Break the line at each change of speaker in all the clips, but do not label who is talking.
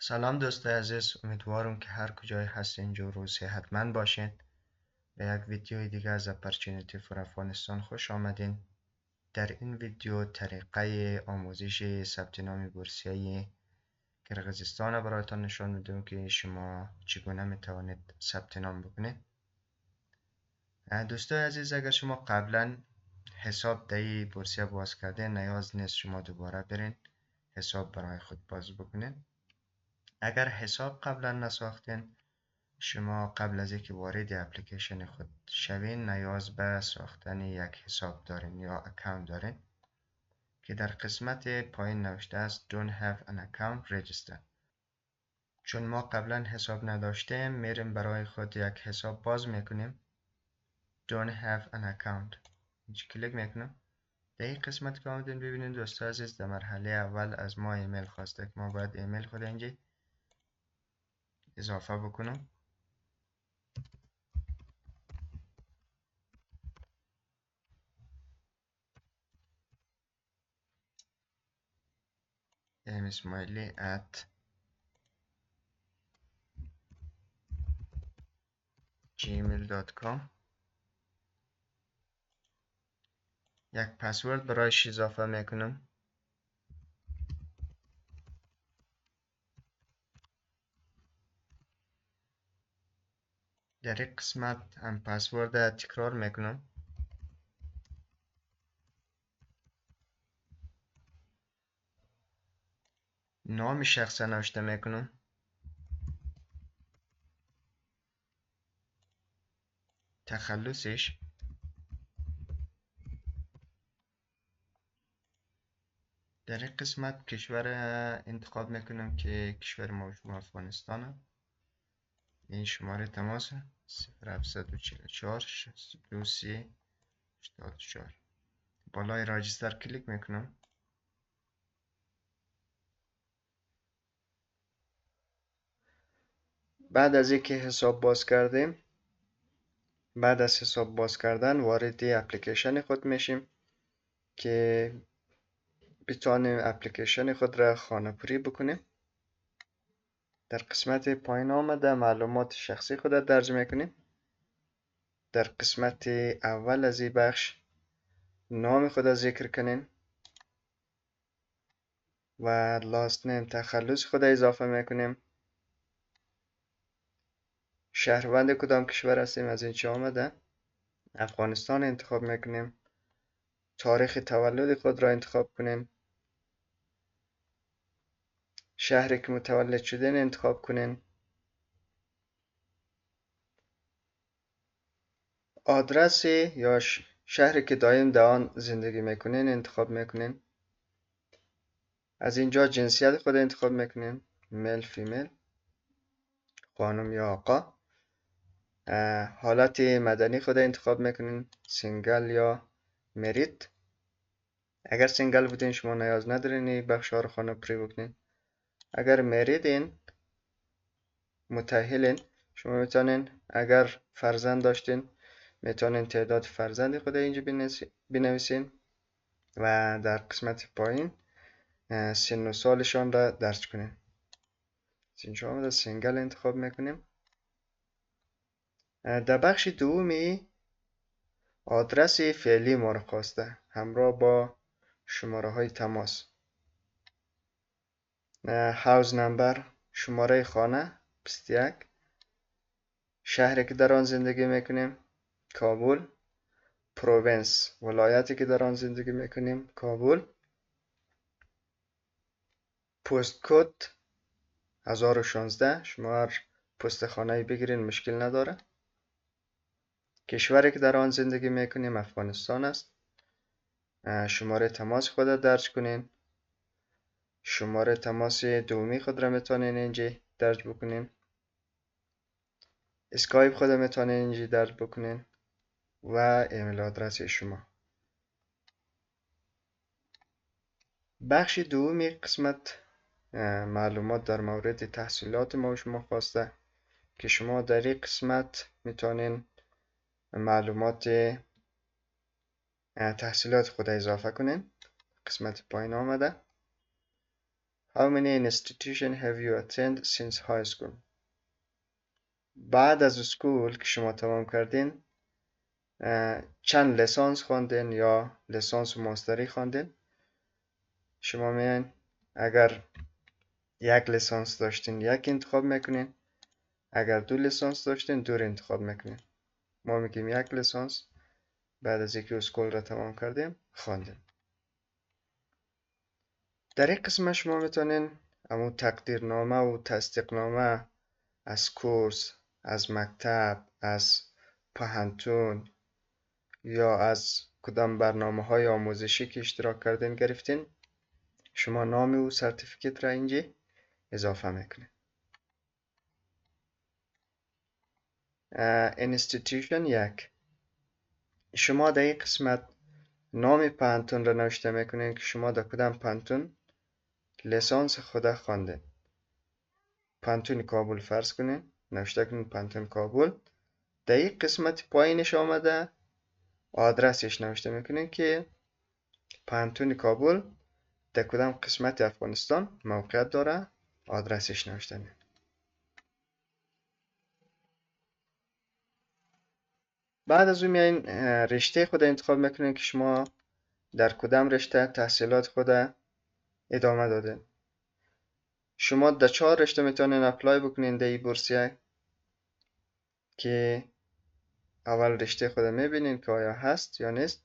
سلام دوستای عزیز، امیدوارم که هر کجای هستین جور و صحتمند باشین. به یک ویدیوی دیگه از اپرچونیتی فور افغانستان خوش آمدین. در این ویدیو طریقه آموزش ثبت نام بورسیه قرقیزستان را برایتان نشان میدم که شما چگونه میتوانید ثبت نام بکنید. دوستای عزیز، اگر شما قبلا حساب در بورسیه باز کرده، نیاز نیست شما دوباره برین حساب برای خود باز بکنید. اگر حساب قبلا نساختین، شما قبل از اینکه وارد اپلیکیشن خود شوین نیاز به ساختن یک حساب دارین یا اکانت دارین که در قسمت پایین نوشته است Don't have an account register. چون ما قبلا حساب نداشتیم، میریم برای خود یک حساب باز میکنیم. Don't have an account اینجا کلیک میکنم. در این قسمت که آمدین ببینید دوستان عزیز، در مرحله اول از ما ایمیل خواسته که ما باید ایمیل خود اینجا اضافه بکنم. gmail.com. یک پسورد برایش اضافه میکنم. در این قسمت هم پسورد تکرار میکنم. نام شخص نوشته میکنم. تخلصش، در این قسمت کشور انتخاب میکنم که کشور ما افغانستانه. این شماره تماس 0744 62 84. بالای راجستر کلیک میکنم. بعد از اینکه حساب باز کردیم، بعد از حساب باز کردن وارد اپلیکیشن خود میشیم که بتوانیم اپلیکیشن خود را خانه‌پوری بکنیم. در قسمت پایین آمده معلومات شخصی خود را درج میکنیم. در قسمت اول از این بخش نام خود را ذکر کنیم و لاست نیم تخلص خود را اضافه میکنیم. شهروند کدام کشور هستیم از اینجا آمده، افغانستان انتخاب میکنیم. تاریخ تولد خود را انتخاب کنیم. شهری که متولد شدین انتخاب کنین. آدرس یا شهری که دائم در آن زندگی میکنین انتخاب میکنین. از اینجا جنسیت خود انتخاب میکنین، میل فیمیل، خانم یا آقا. حالت مدنی خود انتخاب میکنین، سینگل یا مریت. اگر سینگل بودین شما نیاز ندارین این بخش ها رو خانه‌پوری بکنین. اگر مریدین، متأهلین، شما میتونین اگر فرزند داشتین میتونین تعداد فرزند خود اینجا بنویسین و در قسمت پایین سن و سالشان را درج کنین. اینجا آمده سینگل انتخاب میکنیم. در بخش دومی آدرس فعلی ما را خواسته همراه با شماره های تماس. هاوس نمبر، شماره خانه 21. شهری که در آن زندگی میکنیم کابل. پروینس، ولایتی که در آن زندگی میکنیم کابل. پست کد 1016، شما هر پست خانه بگیرین مشکل نداره. کشوری که در آن زندگی میکنیم افغانستان است. شماره تماس خود را درج کنین. شماره تماس دومی خود را میتونین اینجا درج بکنین. اسکایپ خود را میتونین اینجا درج بکنین و ایمیل آدرس شما. بخش دومی قسمت معلومات در مورد تحصیلات ما و شما خواسته که شما در این قسمت میتونین معلومات تحصیلات خود اضافه کنین. قسمت پایین آمده How many institution have you attended since high school? بعد از اسکول که شما تمام کردین چند لسانس خواندین یا لسانس و ماستری خواندین؟ شما میان اگر یک لسانس داشتین یک انتخاب میکنین، اگر دو لسانس داشتین دو رو انتخاب میکنین. ما میگیم یک لسانس بعد از اینکه اسکول را تمام کردیم خواندیم. در این قسمت شما میتونین همون تقدیرنامه و تصدیقنامه از کورس، از مکتب، از پوهنتون یا از کدام برنامه‌های آموزشی که اشتراک کردین گرفتین، شما نام و سرتیفیکت را اینجا اضافه میکنین. انستیتیوشن یک، شما در این قسمت نام پوهنتون را نوشته میکنین که شما در کدام پوهنتون لیسانس خود خواندین. پوهنتون کابل فرض کنین، نوشته کنین پوهنتون کابل. در این قسمت پایینش آمده آدرسش نوشته میکنین که پوهنتون کابل در کدام قسمت افغانستان موقعیت داره، آدرسش نوشته میکنین. بعد از اون میاین رشته خود انتخاب میکنین که شما در کدام رشته تحصیلات خود ادامه دادین. شما در 4 رشته میتونین اپلای بکنین در این بورسیه که اول رشته خود میبینین که آیا هست یا نیست.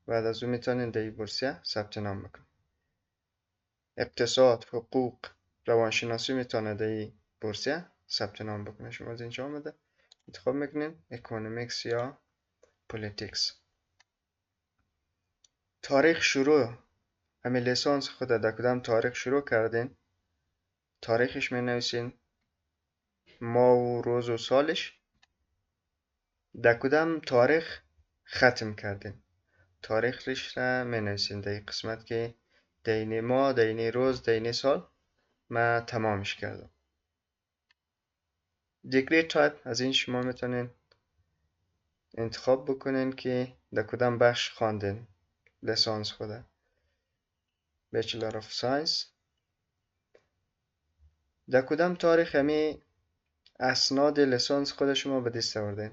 بعد از اون میتونین در این بورسیه ثبت نام بکنین. اقتصاد، حقوق، روانشناسی میتونه در این بورسیه ثبت نام بکنه. شما از اینجا آمده انتخاب میکنین اکونومیکس یا پولیتیکس. تاریخ شروع، همین لیسانس خود در کدام تاریخ شروع کردین، تاریخش می نویسین، ماه و روز و سالش. در کدام تاریخ ختم کردین، تاریخش را می نویسین در این قسمت که در این ماه، در این روز، در این سال من تمامش کردم. دیگری تایپ، از این شما میتونین انتخاب بکنین که در کدام بخش خواندین لیسانس خود. Bachelor of Science. در کدام تاریخ همی اسناد لیسانس خود شما به دست آوردین،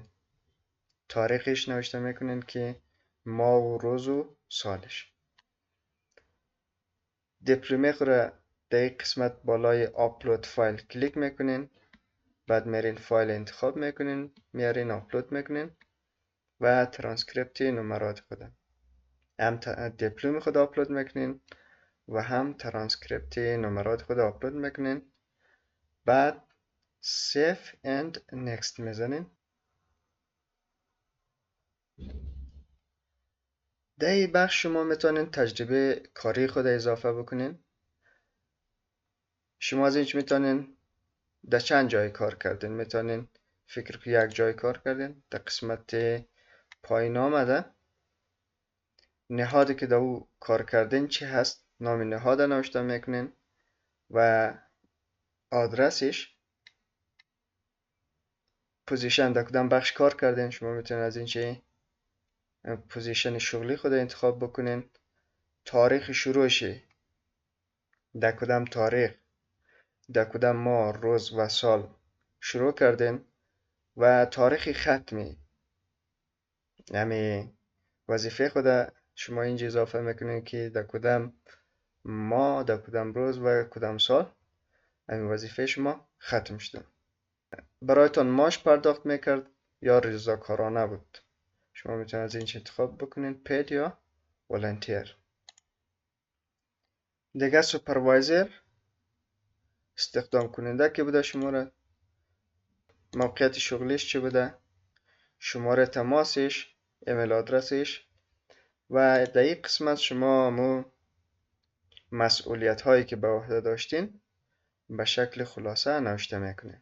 تاریخش نوشته میکنین که ماه و روز و سالش. دیپلمه خود را در این قسمت بالای آپلود فایل کلیک میکنین، بعد میرین فایل انتخاب میکنین، میارین آپلود میکنین و ترانسکریپت نمرات خود هم دیپلم خود آپلود میکنین و هم ترانسکریپت نمرات خود آپلود میکنین. بعد Save and Next میزنین. در این بخش شما میتونین تجربه کاری خود اضافه بکنین. شما از اینج میتونین در چند جای کار کردین. میتونین فکر که یک جای کار کردین. در قسمت پایین آمده نهادی که در او کار کردین چی هست، نام نهاد نوشته میکنین و آدرسش. پوزیشن در کدام بخش کار کردین، شما میتونین از این پوزیشن شغلی خود انتخاب بکنین. تاریخ شروعش در کدام تاریخ، در کدام ماه، روز و سال شروع کردین و تاریخ ختمی یعنی وظیفه خود شما اینجا اضافه میکنین که در کدام ماه، در کدام روز و کدام سال همین وظیفه شما ختم شده. برایتان معاش پرداخت میکرد یا رضاکارانه بود. شما میتونید از اینجا انتخاب بکنین پید یا ولنتیر. دیگه سوپروایزر استخدام کننده که بوده شما را، موقعیت شغلیش چی بوده، شماره تماسش، ایمیل آدرسش و در این قسمت شما مسئولیت هایی که به عهده داشتین به شکل خلاصه نوشته میکنین.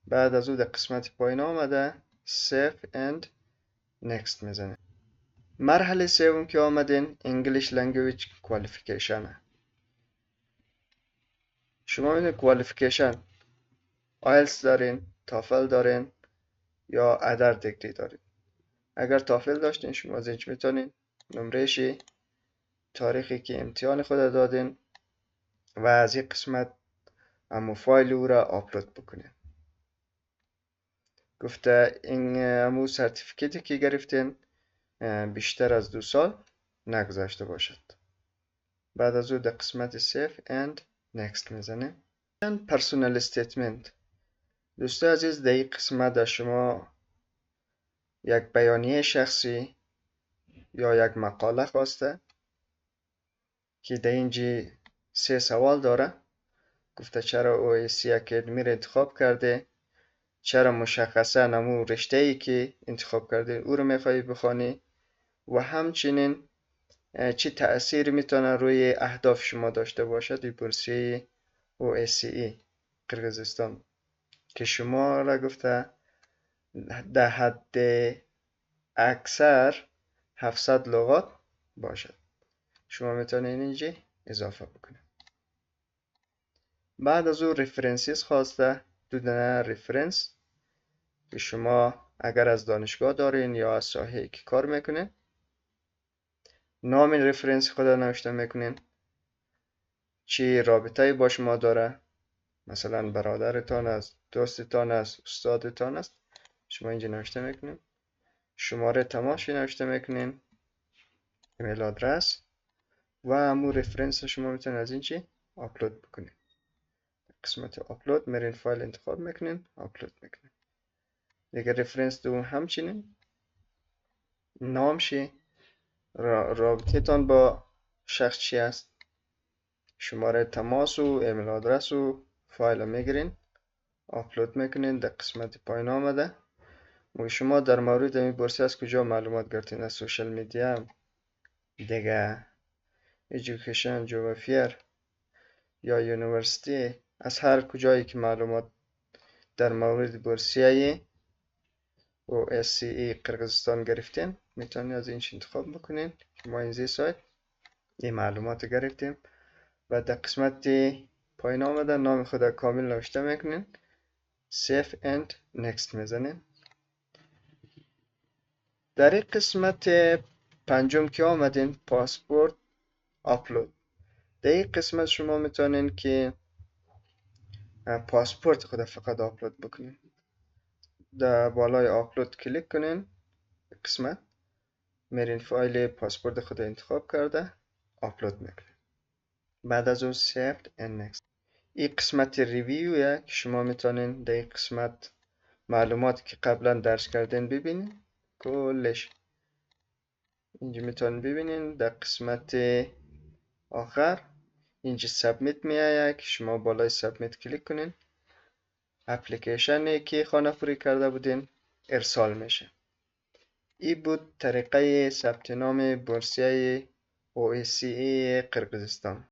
بعد از او در قسمت پایین آمده Save and Next میزنین. مرحله سوم که آمدین English Language Qualification. شما میدونید کوالیفیکیشن آیلتس دارین، تافل دارین یا ادر دیگری دارین. اگر تافل داشتین شما از اینج میتونین نمرهشی، تاریخی که امتحان خود دادین و از این قسمت امو فایل او را آپلود بکنین. گفته این امو سرتیفیکیتی که گرفتین بیشتر از 2 سال نگذشته باشد. بعد از او در قسمت Save and Next میزنیم. پرسونال استیتمنت. دوستان عزیز، در این قسمت در شما یک بیانیه شخصی یا یک مقاله خواسته که در اینجا 3 سوال داره. گفته چرا OSC اکادمی را انتخاب کرده، چرا مشخصا همون رشته ای که انتخاب کرده او رو میخوایی بخوانی و همچنین چه تأثیر میتونه روی اهداف شما داشته باشد این بورسیه OSCE قرقیزستان که شما را گفته در حد اکثر 700 لغات باشد. شما میتونید اینجا اضافه بکنید. بعد از او ریفرنسیز خواسته، 2 دونه ریفرنس که شما اگر از دانشگاه دارین یا از ساحه که کار میکنین، نام ریفرنس خود نوشته میکنین، چی رابطه با شما داره، مثلا برادرتان است، دوستتان است، استادتان است، شما اینجا نوشته میکنین. شماره تماس نوشته میکنین، ایمیل آدرس و همون ریفرنس شما میتونین از اینجا آپلود بکنین. قسمت آپلود میرین، فایل انتخاب میکنین، آپلود میکنین. دیگه ریفرنس دوم همچنین نام شی، رابطه تان با شخص چی است، شماره تماس و ایمیل آدرس و فایل میگیرین، آپلود میکنین. در قسمت پایین آمده و شما در مورد این بورس از کجا معلومات گرفتین؟ از سوشل میدیا، دیگه ایژوکیشن، جوب فیر یا یونیورسیتی، از هر کجایی که معلومات در مورد بورسیه OSCE قرقیزستان گرفتین میتونید از اینش انتخاب بکنین. ما این سایت این معلومات گرفتیم و در قسمت پایین آمده نام خود کامل نوشته میکنین، Save and Next میزنین. در این قسمت پنجم که آمدین پاسپورت آپلود. در این قسمت شما میتونین که پاسپورت خود فقط آپلود بکنین. در بالای آپلود کلیک کنین، قسمت میرین فایل پاسپورت خود انتخاب کرده آپلود میکنین. بعد از اون Saved and Next. این قسمت ریویویه که شما میتونین در این قسمت معلومات که قبلا درس کردین ببینین کلش اینجا میتونین ببینین. در قسمت آخر اینجا سابمیت میآید که شما بالای سابمیت کلیک کنین، اپلیکیشنی که خانه پوری کرده بودین ارسال میشه. این بود طریقه ثبت نام بورسیه OSCE قرقیزستان.